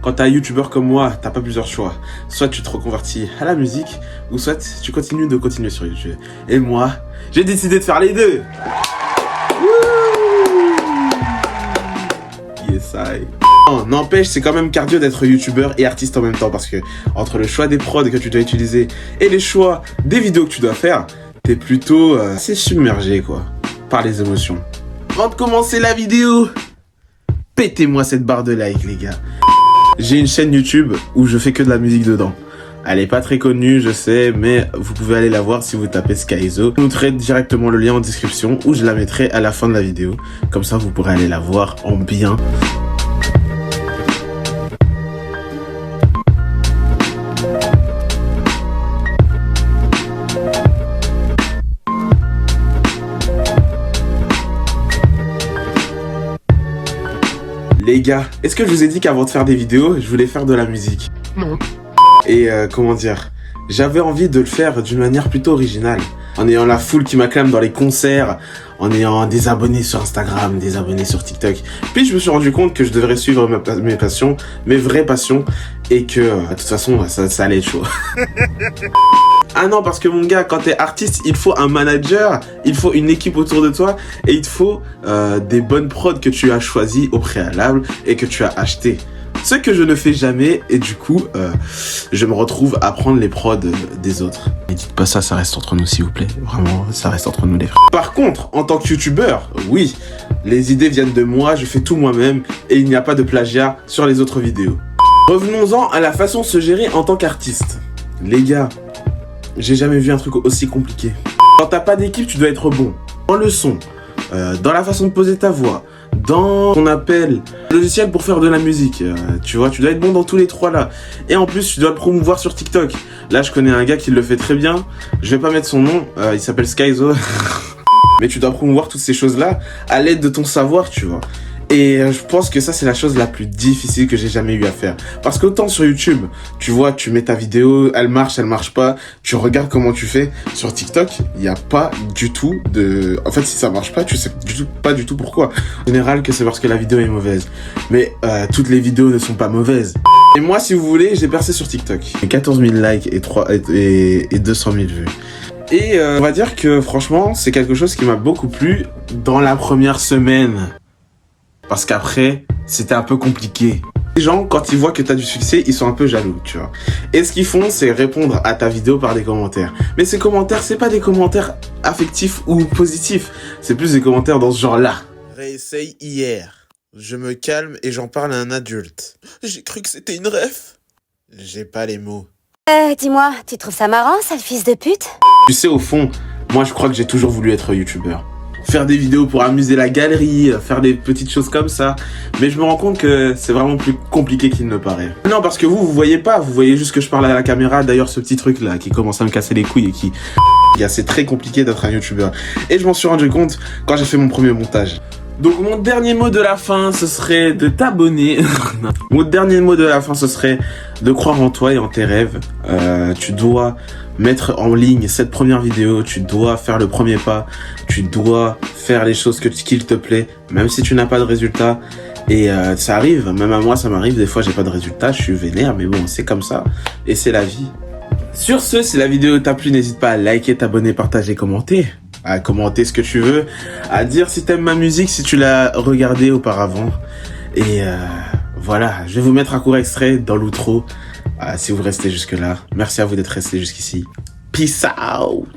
quand t'es un youtubeur comme moi, t'as pas plusieurs choix. Soit tu te reconvertis à la musique, ou soit tu continues sur YouTube. Et moi, j'ai décidé de faire les deux. Yes, I. N'empêche, c'est quand même cardio d'être youtubeur et artiste en même temps, parce que entre le choix des prods que tu dois utiliser et les choix des vidéos que tu dois faire, t'es plutôt assez submergé quoi, par les émotions. Avant de commencer la vidéo, pétez-moi cette barre de like les gars. J'ai une chaîne YouTube où je fais que de la musique dedans. Elle est pas très connue, je sais, mais vous pouvez aller la voir si vous tapez Skyzo. Je vous mettrai directement le lien en description ou je la mettrai à la fin de la vidéo. Comme ça, vous pourrez aller la voir en bien. Les gars, est-ce que je vous ai dit qu'avant de faire des vidéos, je voulais faire de la musique? Non. Et comment dire, j'avais envie de le faire d'une manière plutôt originale. En ayant la foule qui m'acclame dans les concerts, en ayant des abonnés sur Instagram, des abonnés sur TikTok. Puis je me suis rendu compte que je devrais suivre mes passions, mes vraies passions, et que de toute façon, ça allait être chaud. Ah non, parce que mon gars, quand t'es artiste, il faut un manager, il faut une équipe autour de toi, et il te faut des bonnes prods que tu as choisies au préalable et que tu as achetées. Ce que je ne fais jamais, et du coup, je me retrouve à prendre les prods des autres. Et dites pas ça reste entre nous s'il vous plaît. Vraiment, ça reste entre nous les frères. Par contre, en tant que youtubeur, oui, les idées viennent de moi, je fais tout moi-même, et il n'y a pas de plagiat sur les autres vidéos. Revenons-en à la façon de se gérer en tant qu'artiste. Les gars, j'ai jamais vu un truc aussi compliqué. Quand t'as pas d'équipe, tu dois être bon dans le son, dans la façon de poser ta voix, dans ce qu'on appelle le logiciel pour faire de la musique. Tu vois, tu dois être bon dans tous les trois là. Et en plus, tu dois le promouvoir sur TikTok. Là, je connais un gars qui le fait très bien. Je vais pas mettre son nom, il s'appelle Skyzo. Mais tu dois promouvoir toutes ces choses-là à l'aide de ton savoir, tu vois. Et je pense que ça, c'est la chose la plus difficile que j'ai jamais eu à faire. Parce qu'autant sur YouTube, tu vois, tu mets ta vidéo, elle marche pas, tu regardes comment tu fais. Sur TikTok, il n'y a pas du tout de... En fait, si ça marche pas, tu sais pas du tout pourquoi. En général, que c'est parce que la vidéo est mauvaise. Mais toutes les vidéos ne sont pas mauvaises. Et moi, si vous voulez, j'ai percé sur TikTok. 14 000 likes et 200 000 vues. Et on va dire que franchement, c'est quelque chose qui m'a beaucoup plu dans la première semaine. Parce qu'après, c'était un peu compliqué. Les gens, quand ils voient que tu as du succès, ils sont un peu jaloux, tu vois. Et ce qu'ils font, c'est répondre à ta vidéo par des commentaires. Mais ces commentaires, c'est pas des commentaires affectifs ou positifs. C'est plus des commentaires dans ce genre-là. Réessaye hier. Je me calme et j'en parle à un adulte. J'ai cru que c'était une ref. J'ai pas les mots. Dis-moi, tu trouves ça marrant, sale fils de pute? Tu sais, au fond, moi je crois que j'ai toujours voulu être youtubeur. Faire des vidéos pour amuser la galerie, faire des petites choses comme ça. Mais je me rends compte que c'est vraiment plus compliqué qu'il ne paraît. Non, parce que vous voyez pas, vous voyez juste que je parle à la caméra. D'ailleurs, ce petit truc là qui commence à me casser les couilles et qui... C'est très compliqué d'être un youtubeur. Et je m'en suis rendu compte quand j'ai fait mon premier montage. Donc mon dernier mot de la fin, ce serait de t'abonner. Mon dernier mot de la fin, ce serait de croire en toi et en tes rêves. Tu dois mettre en ligne cette première vidéo, tu dois faire le premier pas, tu dois faire les choses qu'il te plaît, même si tu n'as pas de résultat. Et ça arrive, même à moi ça m'arrive, des fois j'ai pas de résultat, je suis vénère, mais bon, c'est comme ça, et c'est la vie. Sur ce, si la vidéo t'a plu, n'hésite pas à liker, t'abonner, partager, commenter. À commenter ce que tu veux, à dire si t'aimes ma musique, si tu l'as regardé auparavant. Et voilà, je vais vous mettre un court extrait dans l'outro, si vous restez jusque là. Merci à vous d'être restés jusqu'ici. Peace out.